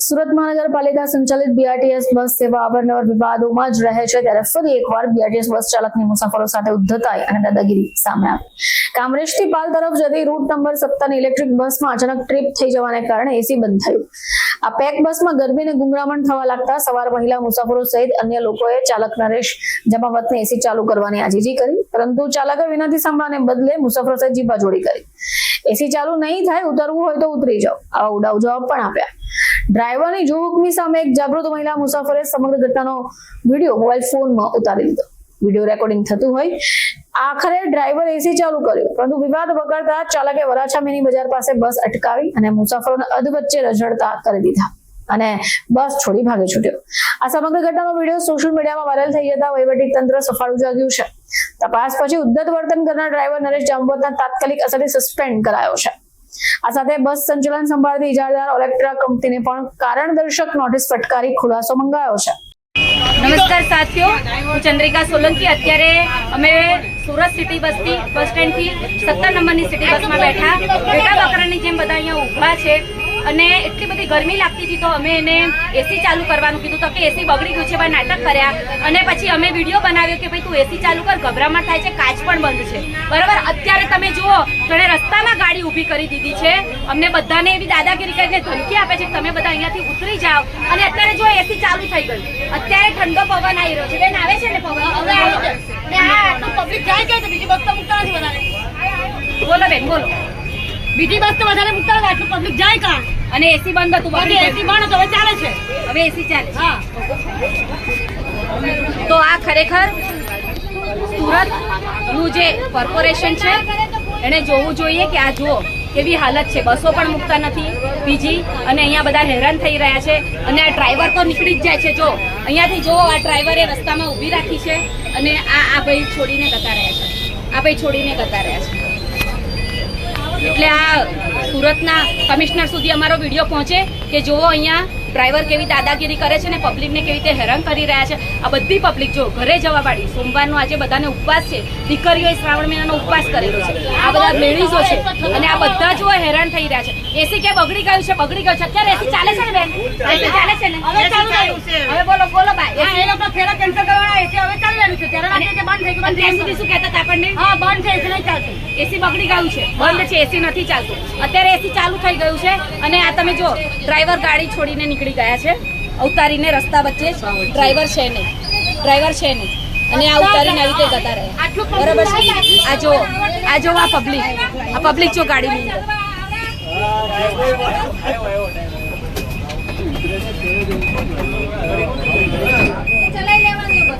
સુરત મહાનગરપાલિકા સંચાલિત BRTS bus સેવા અવારનવાર વિવાદોમાં જ રહે છે, ત્યારે ફરી એકવાર બીઆરટીએસ બસ ચાલકની મુસાફરો સાથે ઉદ્ધતાઈ અને દાદાગીરી સામે આવી। કામરેજથી પાલ તરફ જતી રૂટ નંબર 17ની ઇલેક્ટ્રિક બસમાં અચાનક ટ્રીપ થઈ જવાને કારણે એસી બંધ થયું। આ પેક બસમાં ગરમીને ગુંગળામણ થવા લાગતા સવાર મહિલા મુસાફરો સહિત અન્ય લોકોએ ચાલક નરેશ જમાવતને એસી ચાલુ કરવાની આજીજી કરી, પરંતુ ચાલકે વિનંતી સાંભળવાને બદલે મુસાફરો સાથે જીભાજોડી કરી। એસી ચાલુ નહીં થાય, ઉતરવું હોય તો ઉતરી જાઓ, આવા ઉડાવ જવાબ પણ આપ્યા। ડ્રાઈવરની જોહુકમી સામે એક જાગૃત મહિલા મુસાફરે સમગ્ર ઘટનાનો વિડીયો મોબાઈલ ફોનમાં ઉતારી લીધો। વિડીયો રેકોર્ડિંગ થતું હોય આખરે ડ્રાઈવર એસી ચાલુ કર્યું, પરંતુ વિવાદ વકરતા ચાલકે વરાછા મિની બજાર પાસે બસ અટકાવી અને મુસાફરોને અધવચ્ચે રઝળતા કરી દીધા અને બસ છોડી ભાગી છૂટ્યો। આ સમગ્ર ઘટનાનો વિડીયો સોશિયલ મીડિયામાં વાયરલ થઈ જતા વહીવટી તંત્ર સફાળું જાગ્યું છે। તપાસ પછી ઉદ્ધત વર્તન કરનાર ડ્રાઈવર નરેશ જામવતને તાત્કાલિક અસરથી સસ્પેન્ડ કરાયો છે। આ સાથે બસ સંચાલન સંભાળતી ઇજારદાર ઓલેક્ટ્રા કંપનીને પણ કારણદર્શક નોટિસ ફટકારી ખુલાસો મંગાયો છે। નમસ્કાર સાથીઓ, હું ચંદ્રિકા સોલંકી। અત્યારે અમે સુરત સિટી બસથી બસ સ્ટેન્ડથી 17 નંબરની સિટી બસમાં બેઠા બકરાની જેમ બધા અહીંયા ઊભા છે અને એટલી બધી ગરમી લાગતી હતી તો અમે એને એસી ચાલુ કરવાનું કીધું તો કે એસી બગડી ગયું છે, ભાઈ નાટક કર્યા અને પછી અમે વિડીયો બનાવ્યો કે ભાઈ તું એસી ચાલુ કર, ગભરામણ થાય છે, કાચ પણ બંધ છે, બરાબર। અત્યારે તમે જુઓ તેણે રસ્તામાં ગાડી ઊભી કરી દીધી છે, અમને બધાને એવી દાદાગીરી કરીને ધમકી આપે છે કે તમે બધા અહીંયાથી ઉતરી જાઓ અને અત્યારે જો એસી ચાલુ થઈ ગયું, અત્યારે ઠંડો પવન આવી રહ્યો છે, બેન આવે છે ને પવન, હવે આવે છે ને આ આટલું પબ્લિક જાય કે બીજી બસ તો મૂકતા નથી વધારે, બોલો બેન બોલો, બીજી બસ તો વધારે મૂકતા નથી, આટલું પબ્લિક જાય કા અને એસી બંધ હતું, એસી બંધ હતું, હવે ચાલે છે, હવે એસી ચાલે છે। હા, તો આ ખરેખર સુરતનું જે કોર્પોરેશન છે એને જોવું જોઈએ કે આ જુઓ કેવી હાલત છે, બસો પણ મૂકતા નથી બીજી અને અહીંયા બધા હેરાન થઈ રહ્યા છે અને આ ડ્રાઈવર તો નીકળી જ જાય છે। જો અહીંયાથી જુઓ આ ડ્રાઈવરે રસ્તામાં ઊભી રાખી છે અને આ ભાઈ છોડીને જતા રહ્યા છે, આ ભાઈ છોડીને જતા રહ્યા છે। એટલે આ સુરતના કમિશનર સુધી અમારો વિડીયો પહોંચે કે જુઓ અહીંયા ડ્રાઈવર કેવી દાદાગીરી કરે છે ને પબ્લિકને કેવી રીતે હેરાન કરી રહ્યા છે। આ બધી પબ્લિક જો ઘરે જવા વાળી, સોમવારનો આજે બધાને ઉપવાસ છે, દીકરીઓએ શ્રાવણ મહિનાનો ઉપવાસ કરેલો છે, આ બધા લેડીઝો છે અને આ બધા જો હેરાન થઈ રહ્યા છે। એસી કે બગડી ગયું છે, બગડી ગયું છે, અત્યારે એસી ચાલે છે ને બેન, એસી ચાલે છે ને, હવે ચાલુ થયું છે, હવે બોલો બોલો ભાઈ, એ લોકો ફેરા કેન્સલ કરવાના, એસી હવે ચાલી રહ્યું છે, ત્યારે બંધ થઈ ગયું, ત્યાં સુધી શું કહેતા હતા આપણને, હા બંધ છે, એસી નહીં ચાલતું, એસી બગડી ગયું છે, બંધ છે, એસી નથી ચાલતું, અત્યારે એસી ચાલુ થઈ ગયું છે અને આ તમે જો ડ્રાઈવર ગાડી છોડીને નીકળી ગયા છે, ઉતારીને રસ્તા વચ્ચે ડ્રાઈવર છે નહીં અને આ ઉતારીને આવી રીતે જતા રહે, બરાબર છે। આ જો આ પબ્લિક જો ગાડીની અંદર